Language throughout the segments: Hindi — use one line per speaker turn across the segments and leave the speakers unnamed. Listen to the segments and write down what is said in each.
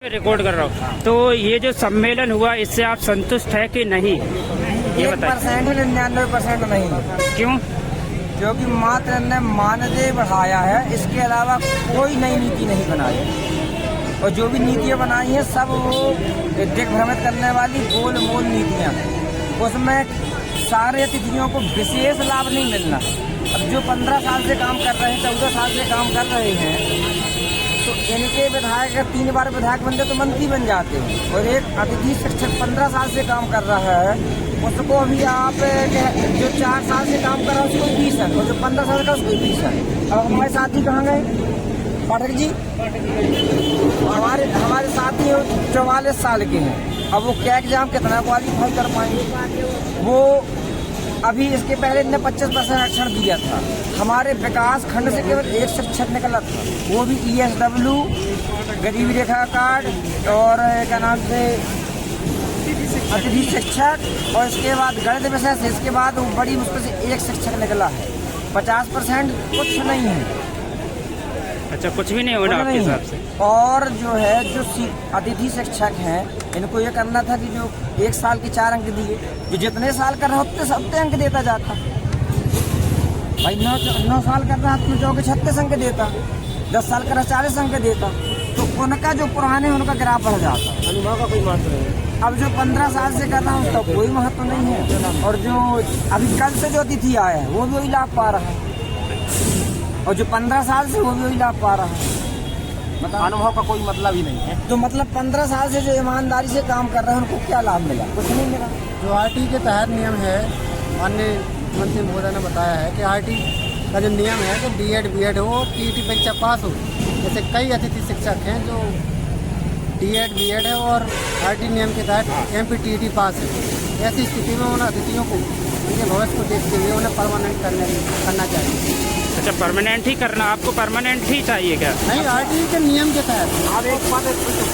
रिकॉर्ड कर रहा हूँ। तो ये जो सम्मेलन हुआ इससे आप संतुष्ट है कि नहीं, ये बताइए।
99% नहीं।
क्यों?
क्योंकि मात्र ने मानदेय बढ़ाया है, इसके अलावा कोई नई नीति नहीं बनाई। और जो भी नीतियाँ बनाई हैं सब वो दिग्भ्रमित करने वाली गोल मोल नीतियाँ हैं। उसमें सारे अतिथियों को विशेष लाभ नहीं मिलना। अब जो 15 साल से काम कर रहे हैं, 14 साल से काम कर रहे हैं, तो इनके विधायक अगर 3 बार विधायक बनते तो मंत्री बन जाते हैं। और एक अतिथि शिक्षक 15 साल से काम कर रहा है, उसको अभी आप जो 4 साल से काम कर रहा है उसको 20 है, और जो 15 साल का उसको 20 है। अब हमारे साथी कहाँ गए? पाठक जी हमारे साथी 44 साल के हैं। अब वो क्या एग्जाम कितना क्वालिफाई कर पाएंगे? वो अभी इसके पहले इन्हें 25% आरक्षण दिया था। हमारे विकास खंड से केवल एक शिक्षक निकला था, वो भी ESW, गरीबी रेखा कार्ड और क्या नाम से अतिथि शिक्षक, और इसके बाद गणित विषय से इसके बाद वो बड़ी मुश्किल से एक शिक्षक निकला है। 50% कुछ नहीं है।
अच्छा, कुछ भी नहीं होना आपके हिसाब से?
और जो है जो अतिथि शिक्षक हैं, इनको ये करना था कि जो 1 साल की 4 अंक दिए, जो जितने साल कर रहा उतने उतने अंक देता जाता। भाई 9 साल कर रहा तो जो 36 अंक देता, 10 साल कर रहा 40 अंक देता, तो उनका जो पुराने उनका ग्राफ बढ़ जाता। अनुभव का कोई महत्व नहीं। अब जो 15 साल से कर रहा हूँ तो कोई महत्व नहीं है। और जो अभी कल से जो अतिथि आया है वो भी वही लाभ पा रहा है, और जो 15 साल से वो भी वही लाभ पा रहा है। मतलब
अनुभव का कोई मतलब ही नहीं है।
तो मतलब 15 साल से जो ईमानदारी से काम कर रहे हैं उनको क्या लाभ मिला? कुछ नहीं मिला।
जो RT के तहत नियम है, माननीय मंत्री महोदय ने बताया है कि RT का जो नियम है कि B.Ed हो, TET परीक्षा पास हो। जैसे कई अतिथि शिक्षक हैं जो D.Ed B.Ed है और RT नियम के तहत MP TET पास है। ऐसी स्थिति में उन अतिथियों को उनके भविष्य को देखते हुए उन्हें परमानेंट करना चाहिए।
अच्छा, परमानेंट ही करना? आपको परमानेंट ही चाहिए क्या?
नहीं, RT के नियम के तहत अब एक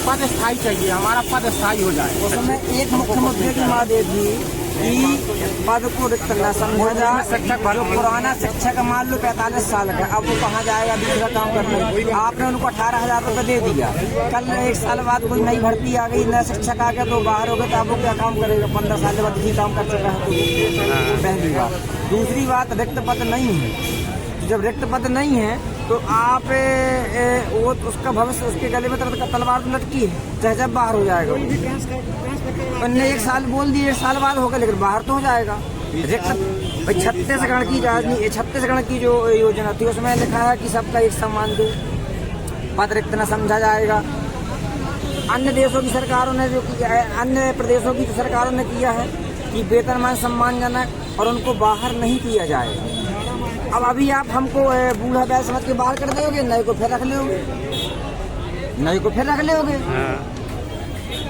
पद स्थायी चाहिए, हमारा पद स्थायी हो जाए।
उसमें एक मुख्य मुद्दे की मादे थी कि पद को रिक्त न समझा जाए। शिक्षक जो पुराना शिक्षक मान लो 45 साल का, अब वो कहाँ जाएगा दूसरा काम करने? आपने उनको 18,000 रुपये दे दिया, कल 1 साल बाद कोई नई भर्ती आ गई, नया शिक्षक आ गया तो बाहर हो गए, तो आप वो क्या काम करेगा? 15 साल के बाद ही काम कर चुका है। तो पहली बात। दूसरी बात, रिक्त पद नहीं है। जब रिक्त पद नहीं है तो आप वो तो उसका भविष्य उसके गले में तलवार लटकी है, चाहे जब बाहर हो जाएगा। उन्होंने 1 साल बोल दिए, 1 साल बाद होगा, लेकिन बाहर तो हो जाएगा। रिक्त छत्तीसगढ़ की राजनीति, छत्तीसगढ़ की जो योजना थी उसमें लिखा है कि सबका एक सम्मान दो, पद रिक्त न समझा जाएगा। अन्य देशों की सरकारों ने जो किया है, अन्य प्रदेशों की सरकारों ने किया है कि वेतनमान सम्मानजनक, और उनको बाहर नहीं किया जाएगा। अब अभी आप हमको बूढ़ा बैल समझ के बाहर कर दोगे, नए को फिर रख लोगे, नए को फिर रख लोगे।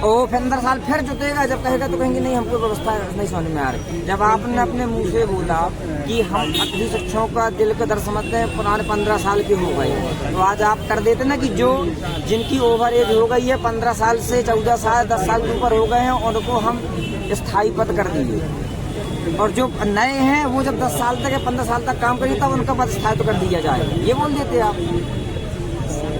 और 15 साल फिर जुटेगा, जब कहेगा तो कहेंगे नहीं हमको व्यवस्था नहीं समझ में आ रही। जब आपने अपने मुंह से बोला कि हम अतिथि शिक्षकों का दिल का दर्द समझते हैं, पुराने 15 साल के हो गए, तो आज आप कर देते ना कि जो जिनकी ओवर एज हो गई है, 15 साल से 14 साल 10 साल के ऊपर हो गए हैं, उनको हम स्थायी पद कर दिए। और जो नए हैं वो जब 10 साल तक या 15 साल तक काम करेंगे तब उनका पद स्थायी कर दिया जाएगा, ये बोल देते आप।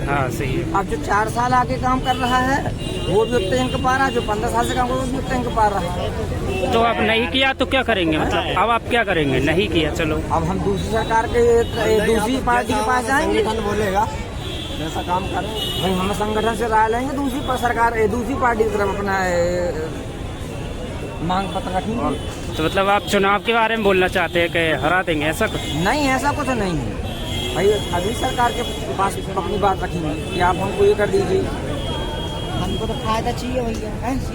हाँ, सही है।
अब जो 4 साल आगे काम कर रहा है वो भी उतने अंक पा रहा है, जो 15 साल से काम कर रहा है वो भी उतने अंक पा रहा है।
तो अब नहीं किया तो क्या करेंगे? मतलब अब आप क्या करेंगे? नहीं किया, चलो
अब हम दूसरी सरकार के दूसरी पार्टी के पास जाएंगे,
बोलेगा ऐसा काम करें।
भाई हम संगठन से राय लेंगे, दूसरी सरकार दूसरी पार्टी की तरफ अपना मांग पत्र रखेंगे।
तो मतलब आप चुनाव के बारे में बोलना चाहते हैं कि हरा देंगे, ऐसा कुछ?
नहीं, ऐसा कुछ नहीं है भाई। अभी सरकार के पास अपनी बात रखेंगे कि आप हमको ये कर दीजिए, हमको तो फायदा चाहिए भैया।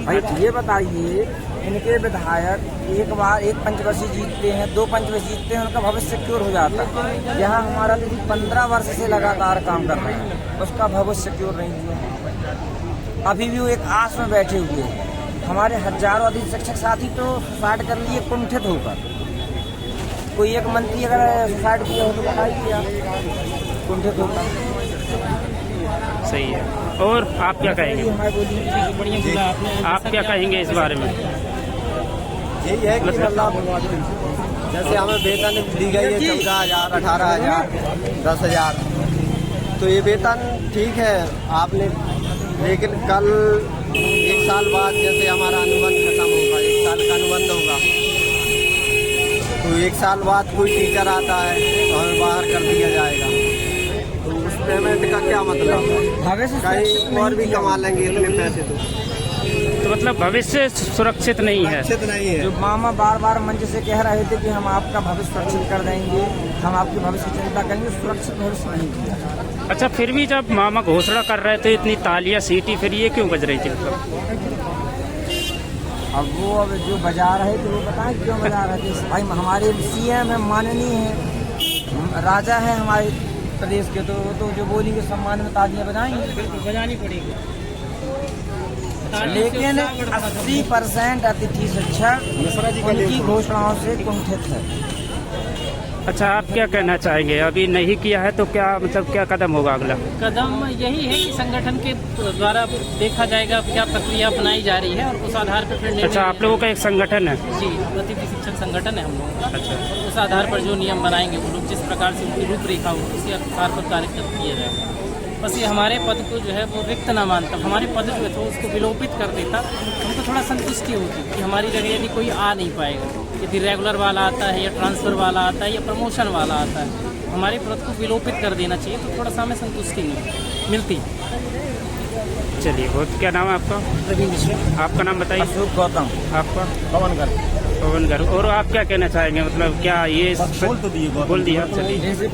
भाई ये बताइए, इनके विधायक एक बार 1 पंचवर्षीय जीतते हैं, 2 पंचवर्षीय जीतते हैं, उनका भविष्य सिक्योर हो जाता है। यहाँ हमारा 15 वर्ष से लगातार काम कर रहे हैं, उसका भविष्य सिक्योर नहीं हुआ। अभी भी वो एक आस में बैठे हुए हैं। हमारे हजारों अधिक शिक्षक साथी तो सुसाइड कर लिए कुंठित होकर। कोई एक मंत्री अगर सुसाइड किया हो तो बताइए आप, कुंठित होकर।
सही है। और आप क्या कहेंगे? आप क्या कहेंगे इस बारे में?
यही है कि मतलब जैसे हमें वेतन दी गई है 14,000, 18,000, 10,000, तो ये वेतन ठीक है, आपने लेकिन कल 1 साल बाद जैसे हमारा अनुबंध खत्म होगा, 1 साल का अनुबंध होगा, तो 1 साल बाद कोई टीचर आता है तो हमें बाहर कर दिया जाएगा, तो उस पेमेंट का क्या मतलब है? कहीं और भी कमा लेंगे इतने पैसे तो
मतलब भविष्य सुरक्षित नहीं है।
सुरक्षित नहीं है।
जो मामा बार बार मंच से कह रहे थे कि हम आपका भविष्य सुरक्षित कर देंगे, हम आपके भविष्य की चिंता करेंगे, सुरक्षित भविष्य नहीं किया।
अच्छा, फिर भी जब मामा घोषणा कर रहे थे इतनी तालियां सीटी, फिर ये क्यों बज रही थी?
अब जो बजा रहे थे वो बताएं क्यों बजा रहे थे। भाई हमारे सीएम है, माननीय है, राजा है हमारे प्रदेश के, तो जो बोलेंगे सम्मान में तालियां बजाएंगे,
बजानी पड़ेगी।
लेकिन 80% अतिथि शिक्षक उनकी घोषणाओं से कुंठित है।
अच्छा, आप क्या कहना चाहेंगे? अभी नहीं किया है तो क्या मतलब क्या कदम होगा अगला?
कदम यही है कि संगठन के द्वारा देखा जाएगा क्या प्रक्रिया अपनाई जा रही है और उस आधार पर फिर
अच्छा, आप लोगों का एक संगठन है?
जी, अतिथि शिक्षक संगठन है हम लोगों का।
अच्छा,
उस आधार पर जो नियम बनाएंगे वो लोग, जिस प्रकार से उनकी रूपरेखा हो उसी आधार पर कार्य किया जाएगा। बस ये हमारे पद को जो है वो रिक्त ना मानता, हमारे पद जो है तो उसको विलोपित कर देता, हमको थोड़ा संतुष्टि होती कि हमारी जगह यदि कोई आ नहीं पाएगा, यदि रेगुलर वाला आता है या ट्रांसफ़र वाला आता है या प्रमोशन वाला आता है, हमारे पद को विलोपित कर देना चाहिए, तो थोड़ा सा हमें संतुष्टि मिलती।
चलिए, बहुत क्या नाम है आपका?
प्रवीण मिश्रा।
आपका नाम बताइए।
अशोक गौतम।
आपका?
पवन कर
पवन गर्ग। और आप क्या कहना चाहेंगे? मतलब क्या ये बोल दिया? चलिए,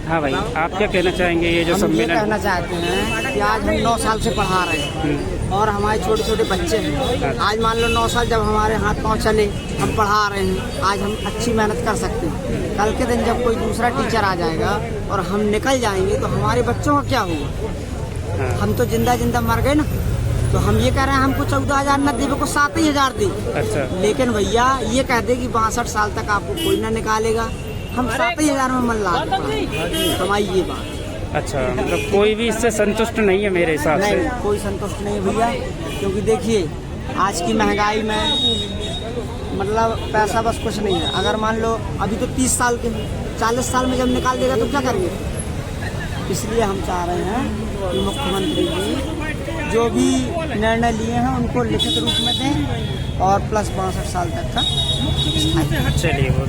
हाँ भाई, आप क्या कहना चाहेंगे? ये जो
हम ये
सम्मेलन
कहना चाहते हैं कि आज हम 9 साल से पढ़ा रहे हैं और हमारे छोटे छोटे बच्चे हैं। आज मान लो 9 साल जब हमारे हाथ पाँव चले, हम पढ़ा रहे हैं, आज हम अच्छी मेहनत कर सकते हैं। कल के दिन जब कोई दूसरा टीचर आ जाएगा और हम निकल जाएंगे तो हमारे बच्चों का क्या होगा? हम तो जिंदा मर गए ना। तो हम ये कह रहे हैं हमको 14,000 न देवे को 7,000 दे।
अच्छा,
लेकिन भैया ये कह दे कि 62 साल तक आपको कोई ना निकालेगा, हम 7,000 में मन ला हमारी ये बात।
अच्छा, मतलब कोई भी इससे संतुष्ट नहीं है मेरे हिसाब से?
नहीं, कोई संतुष्ट नहीं भैया, क्योंकि देखिए आज की महंगाई में मतलब पैसा बस कुछ नहीं है। अगर मान लो अभी तो 30 साल के, 40 साल में जब निकाल देगा तो क्या करेंगे? इसलिए हम चाह रहे हैं कि मुख्यमंत्री जी जो भी निर्णय लिए हैं उनको लिखित रूप में दें और प्लस 62 साल तक का।
चलिए, बहुत